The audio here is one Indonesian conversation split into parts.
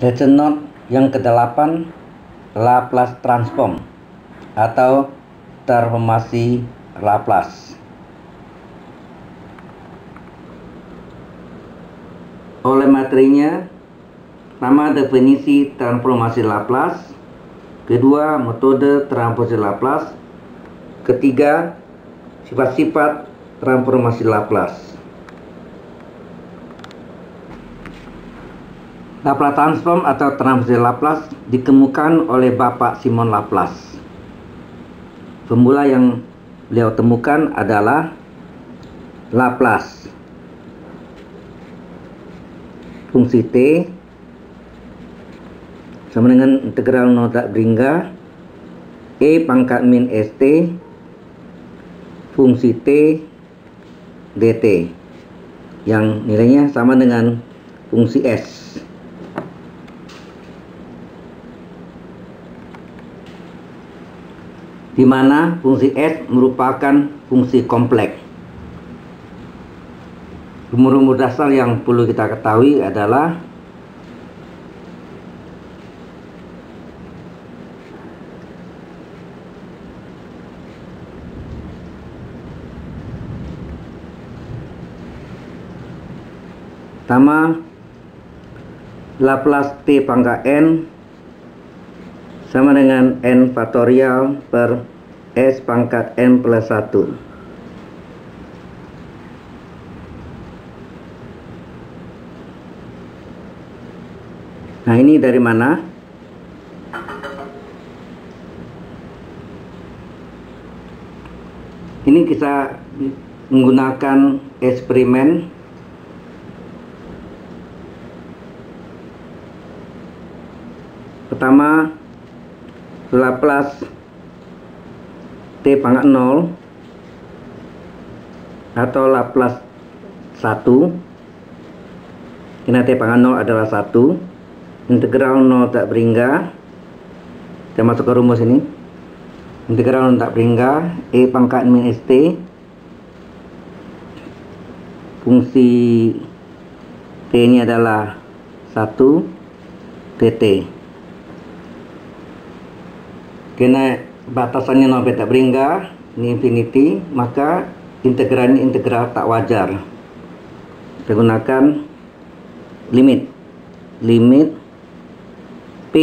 Lesson note yang ke-8, Laplace transform atau transformasi Laplace. Oleh materinya, pertama definisi transformasi Laplace, kedua metode transformasi Laplace, ketiga sifat-sifat transformasi Laplace. Laplace transform atau transformasi Laplace ditemukan oleh Bapak Simon Laplace. Formula yang beliau temukan adalah Laplace fungsi T sama dengan integral 0 tak berhingga E pangkat min ST fungsi T dt yang nilainya sama dengan fungsi S. Di mana fungsi S merupakan fungsi kompleks. Rumus dasar yang perlu kita ketahui adalah pertama, Laplace T pangkat N sama dengan N faktorial per S pangkat N plus 1. Nah, ini dari mana? Ini kita menggunakan eksperimen. Pertama, Laplace T pangkat 0 atau Laplace 1. Karena T pangkat 0 adalah 1. Integral 0 tak berhingga. Kita masuk ke rumus ini. Integral 0 tak berhingga E pangkat min ST fungsi T ini adalah 1 dt. Karena batasannya 0 tak berhingga, ini infinity, maka integral ini integral tak wajar. Kita gunakan limit P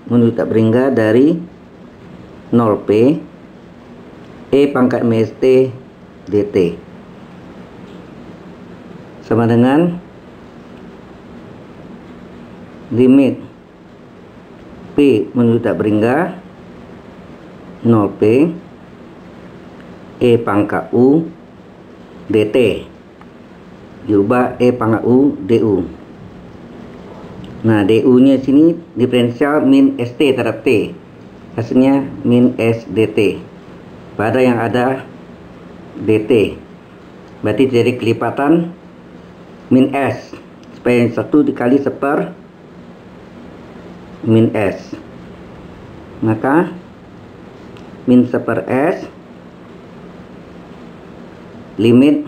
menuju tak berhingga dari 0P E pangkat min ST dt sama dengan limit P menuju tak berhingga 0P E pangkat U dt diubah E pangkat U du. Nah, du nya sini diferensial min ST terhadap T, hasilnya min S dt pada yang ada dt, berarti jadi kelipatan min S supaya 1 dikali seper min S, maka min seper S limit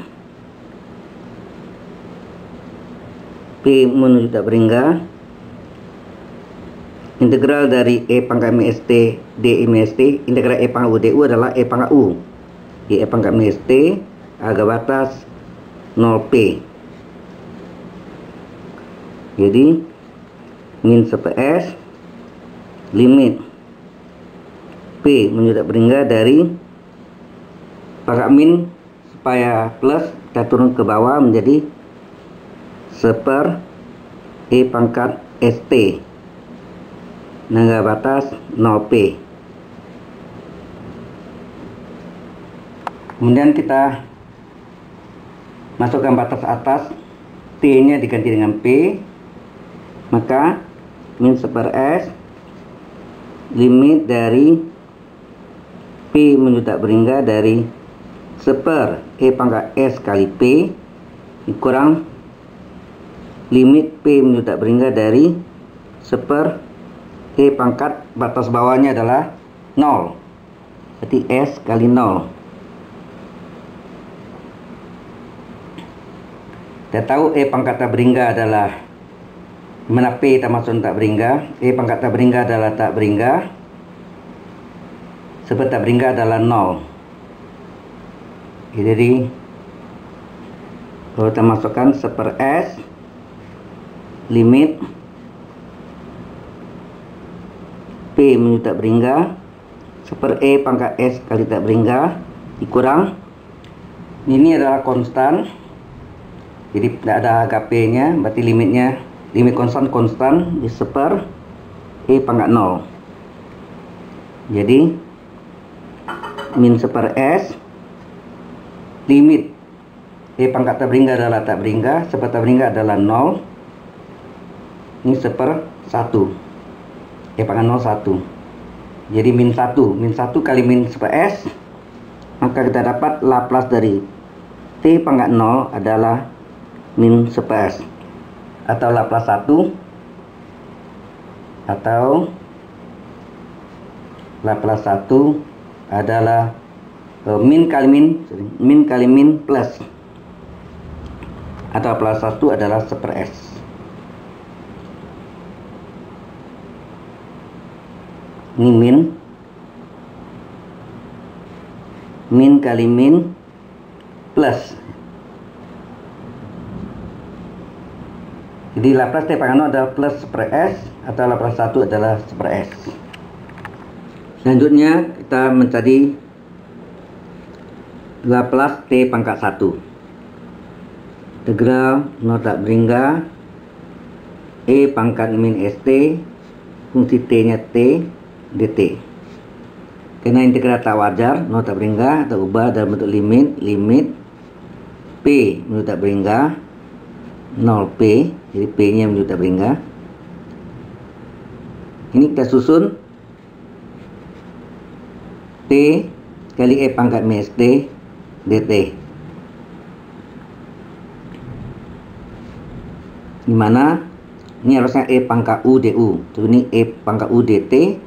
P menuju tak berhingga integral dari E pangkat min ST di min ST, integral E pangkat U du adalah E pangkat U di E pangkat min ST agak batas 0P. Jadi min seper S limit P menuju tak berhingga dari pangkat min supaya plus kita turun ke bawah menjadi seper E pangkat ST naga batas 0P. Kemudian kita masukkan batas atas, T nya diganti dengan P, maka min seper S limit dari P menuju tak berhingga dari seper E pangkat S kali P kurang limit P menuju tak berhingga dari seper E pangkat batas bawahnya adalah 0, berarti S kali 0. Kita tahu E pangkat tak berhingga adalah Dimana P termasuk tak beringga, E pangkat tak beringga adalah tak beringga, sebab tak beringga adalah 0. Jadi kalau kita masukkan 1/S limit P menuju tak beringga 1/E pangkat S kali tak beringga dikurang, ini adalah konstan, jadi tidak ada harga P nya, berarti limit konstan di 1/E pangkat 0. Jadi min 1/S limit E pangkat tak beringga adalah tak beringga, sebab tak beringga adalah 0. Ini 1/1. E pangkat 0 1. Jadi min 1. Min 1 kali min 1/S, maka kita dapat Laplace dari T pangkat 0 adalah min 1/S. Atau Laplace 1 atau Laplace 1 adalah min kali min plus, atau Laplace 1 adalah 1/S. Ini min kali min plus. Jadi Laplace T pangkat 0 adalah plus 1/S, atau Laplace 1 adalah 1/S. Selanjutnya kita mencari Laplace T pangkat 1. Integral 0 tak beringga E pangkat min ST fungsi T nya T dt. Karena integral tak wajar 0 tak beringga, kita ubah dalam bentuk limit P menuju tak beringga 0P, jadi P nya menuju tak beringga. Ini kita susun T kali E pangkat min ST dt, dimana ini harusnya E pangkat U du, jadi ini E pangkat U dt,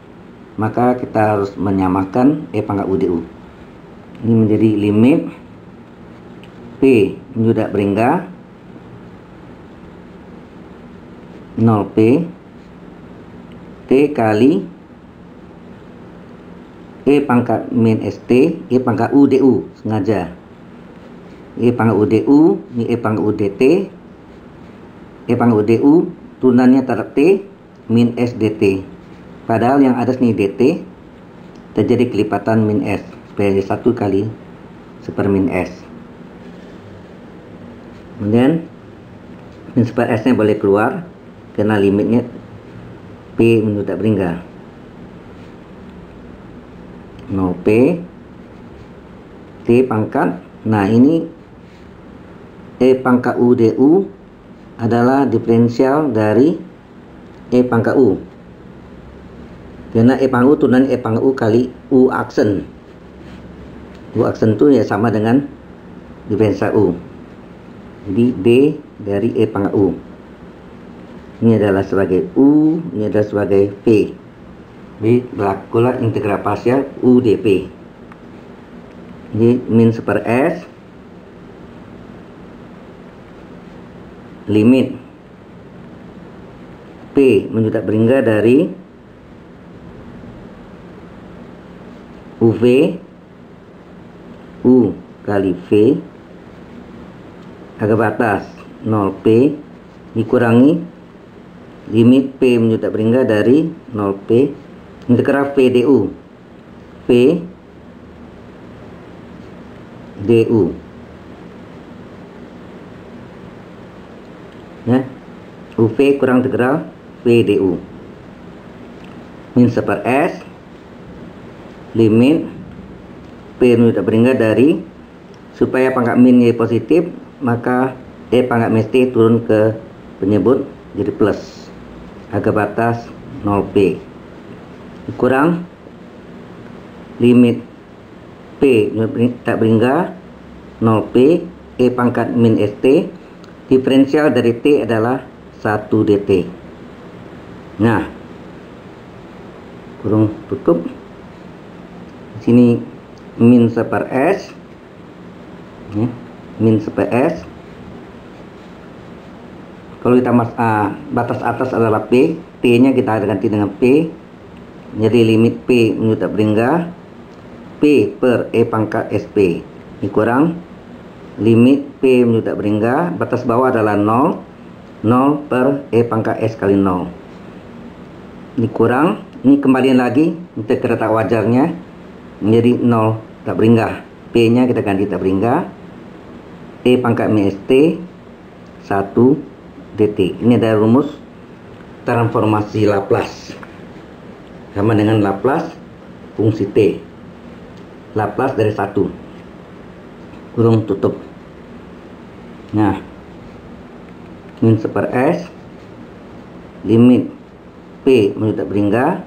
maka kita harus menyamakan E pangkat U du. Ini menjadi limit P menuju tak beringga 0P T kali E pangkat min ST, E pangkat U du, sengaja E pangkat U du, ini E pangkat U dt, E pangkat U du turunannya terhadap T min S dt, padahal yang atas ini dt, terjadi kelipatan min S supaya 1 kali 1 min S. Kemudian min 1/S nya boleh keluar karena limitnya P menuju tak beringga 0P T pangkat, nah ini E pangkat U du adalah diferensial dari E pangkat U, karena E pangkat U turunan E pangkat U kali U aksen. U aksen itu ya sama dengan diferensial U, jadi D dari E pangkat U ini adalah sebagai U, ini adalah sebagai P. Jadi berlakulah integral parsial U dP. Jadi min 1/S limit P menuju tak beringga dari UV U kali V agak batas 0P dikurangi limit P menuju tak beringga dari 0P integral V du ya, UV kurang integral V du min 1/S limit P menuju tak beringga dari, supaya pangkat min nya positif maka E pangkat min ST turun ke penyebut jadi plus harga batas 0P kurang limit P tak beringga 0P E pangkat min ST, diferensial dari T adalah 1 dt. Nah, kurung tutup sini min 1/S ya, min 1/S Kalau kita batas atas adalah P, T-nya kita ganti dengan P. Jadi limit P menuju tak berhingga P per E pangkat SP dikurang limit P menuju tak berhingga, batas bawah adalah 0, 0 per E pangkat S kali 0 dikurang, ini kembalian lagi integral tak wajarnya menjadi 0 tak berhingga. P nya kita ganti tak berhingga, E pangkat min ST 1 dt. Ini adalah rumus transformasi Laplace sama dengan Laplace fungsi T. Laplace dari 1 kurung tutup. Nah, min 1 per S limit P menuju tak berhingga.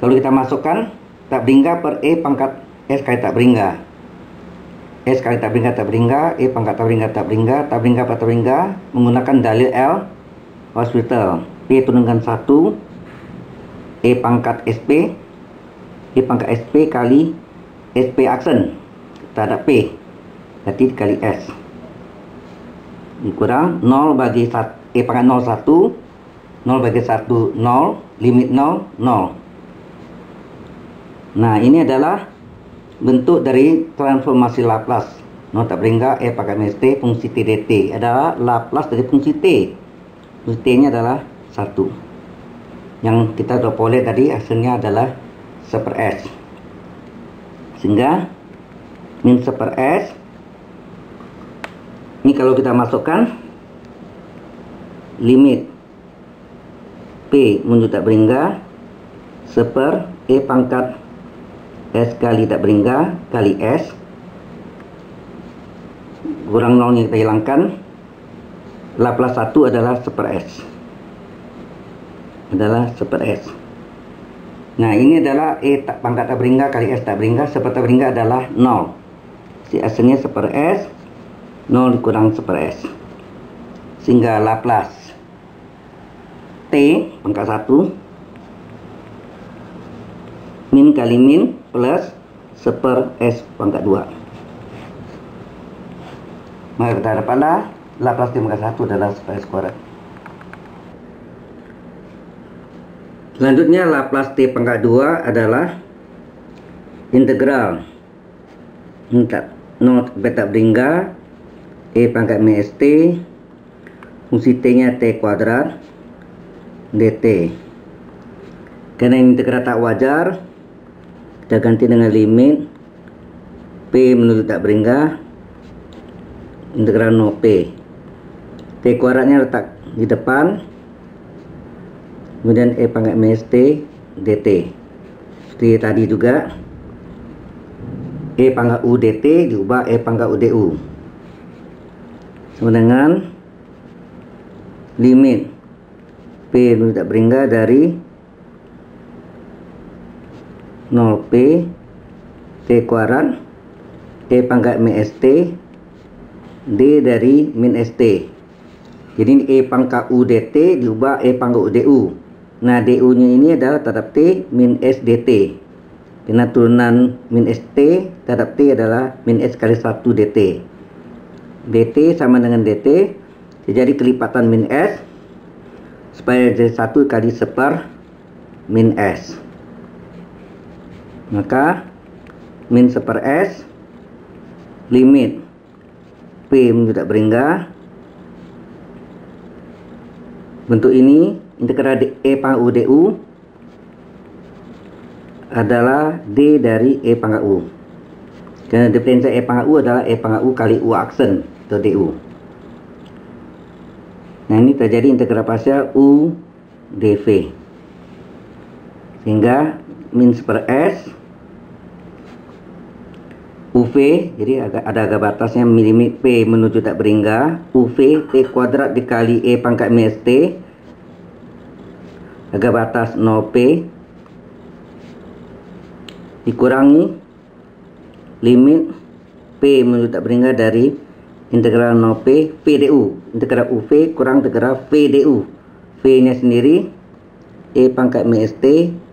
Kalau kita masukkan tak berhingga per E pangkat S kali tak berhingga, S kali tak berhingga tak berhingga, E pangkat tak berhingga tak berhingga, tak berhingga per tak berhingga, menggunakan dalil L'Hospital. P turunkan 1 E pangkat SP, E pangkat SP kali SP aksen terhadap P, berarti kali S dikurang 0 bagi 1, E pangkat 0 1, 0 bagi 1 0, limit 0 0. Nah, ini adalah bentuk dari transformasi Laplace 0 tak berhingga E pangkat min ST fungsi T dt adalah Laplace dari fungsi T. Fungsi T nya adalah 1. Yang kita sudah boleh tadi hasilnya adalah 1 per S. Sehingga min 1 per S ini kalau kita masukkan limit P menuju tak berhingga 1 per E pangkat S kali tak berhingga kali S kurang 0 nya kita hilangkan. Laplace 1 adalah 1 per S, adalah 1 per S. Nah, ini adalah E pangkat tak berhingga kali S tak berhingga. 1 per tak berhingga adalah 0, si hasilnya 1 per S, 0 dikurang 1 per S, sehingga Laplace T pangkat 1 min kali min plus 1 per S pangkat 2. Maka kita dapatlah Laplace T pangkat 1 adalah 1 per S kuadrat. Selanjutnya Laplace T pangkat 2 adalah integral 0 tak berhingga E pangkat min ST fungsi T nya T kuadrat dt. Karena integral tak wajar, kita ganti dengan limit P menuju tak berhingga integral 0 P. T kuadratnya letak di depan, kemudian E pangkat min ST dt. Seperti tadi juga E pangkat U dt diubah E pangkat U du sama dengan limit P menuju tak berhingga dari 0P T kuadrat E pangkat min ST D dari min ST. Jadi E pangkat U dt diubah E pangkat U du. Nah, du nya ini adalah terhadap T min S dt. Karena turunan min ST terhadap T adalah min S kali 1 dt. dt sama dengan dt, jadi kelipatan min S supaya jadi 1 kali 1 per min S. Maka min 1 per S limit P menuju tak berhingga bentuk ini integral E pangkat U du adalah D dari E pangkat U. Karena diferensial E pangkat U adalah E pangkat U kali U aksen atau du. Nah, ini terjadi integral parsial U dv. Sehingga min 1 per S UV, jadi ada agak batasnya limit P menuju tak berhingga UV T kuadrat dikali E pangkat min ST agak batas 0P dikurangi limit P menuju tak berhingga dari integral 0P V du, integral UV kurang integral V du. V nya sendiri E pangkat min ST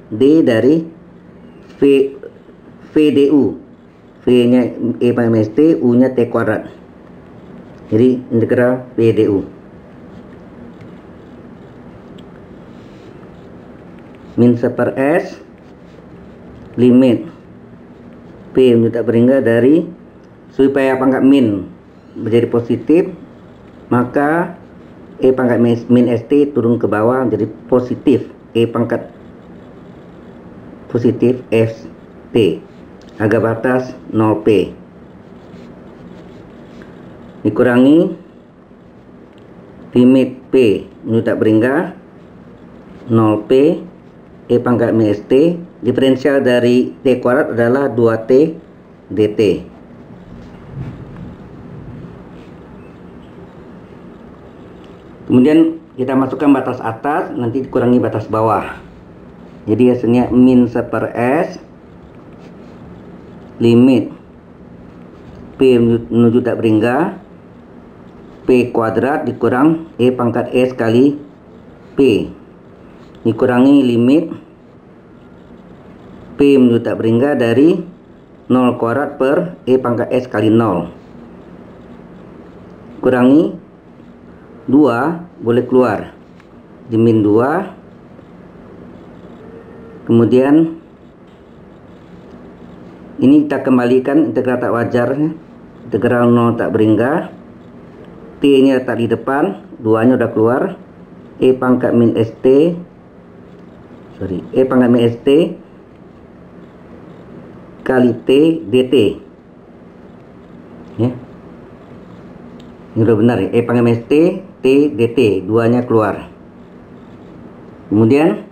D dari V du. V nya E pangkat min ST, U nya T kuadrat. Jadi integral V du. min 1 per S limit P menuju tak berhingga dari, supaya pangkat min menjadi positif, maka E pangkat min ST turun ke bawah menjadi positif E pangkat positif ST, harga batas 0P dikurangi limit P menuju tak berhingga 0P E pangkat min ST, diferensial dari T kuadrat adalah 2T dt. Kemudian kita masukkan batas atas, nanti dikurangi batas bawah. Jadi hasilnya min 1 per S limit P menuju tak berhingga P kuadrat dikurang E pangkat S kali P dikurangi limit P menuju tak berhingga dari 0 kuadrat per E pangkat S kali 0 kurangi 2 boleh keluar di min 2. Kemudian ini kita kembalikan integral tak wajar, integral 0 tak berhingga, T nya letak di depan, 2 nya udah keluar, E pangkat min ST kali T dt ya. Ini udah benar ya, E pangkat min ST T dt, 2 nya keluar. Kemudian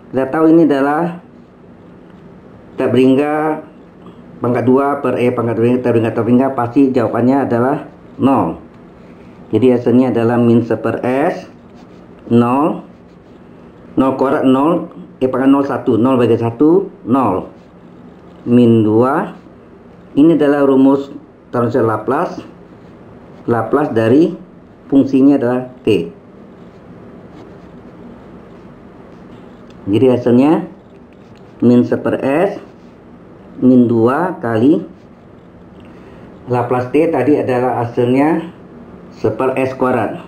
kita tahu ini adalah tak berhingga pangkat 2 per E pangkat tak berhingga, pasti jawabannya adalah 0. Jadi hasilnya adalah min 1 per S 0 kuadrat 0 E pangkat 0 1, 0 bagi 1 0 min 2. Ini adalah rumus transfer Laplace dari fungsinya adalah T. Jadi hasilnya min 1 per S min 2 kali Laplace T tadi adalah hasilnya 1 per S kuadrat.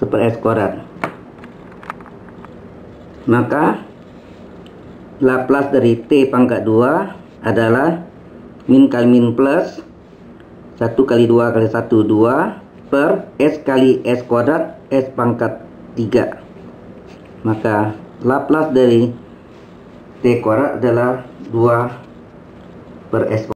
1 per S kuadrat. Maka Laplace dari T pangkat 2 adalah min kali min plus 1 kali 2 kali 1 2 per S kali S kuadrat S pangkat 3. Maka Laplace dari T kuadrat adalah 2 per S kuadrat.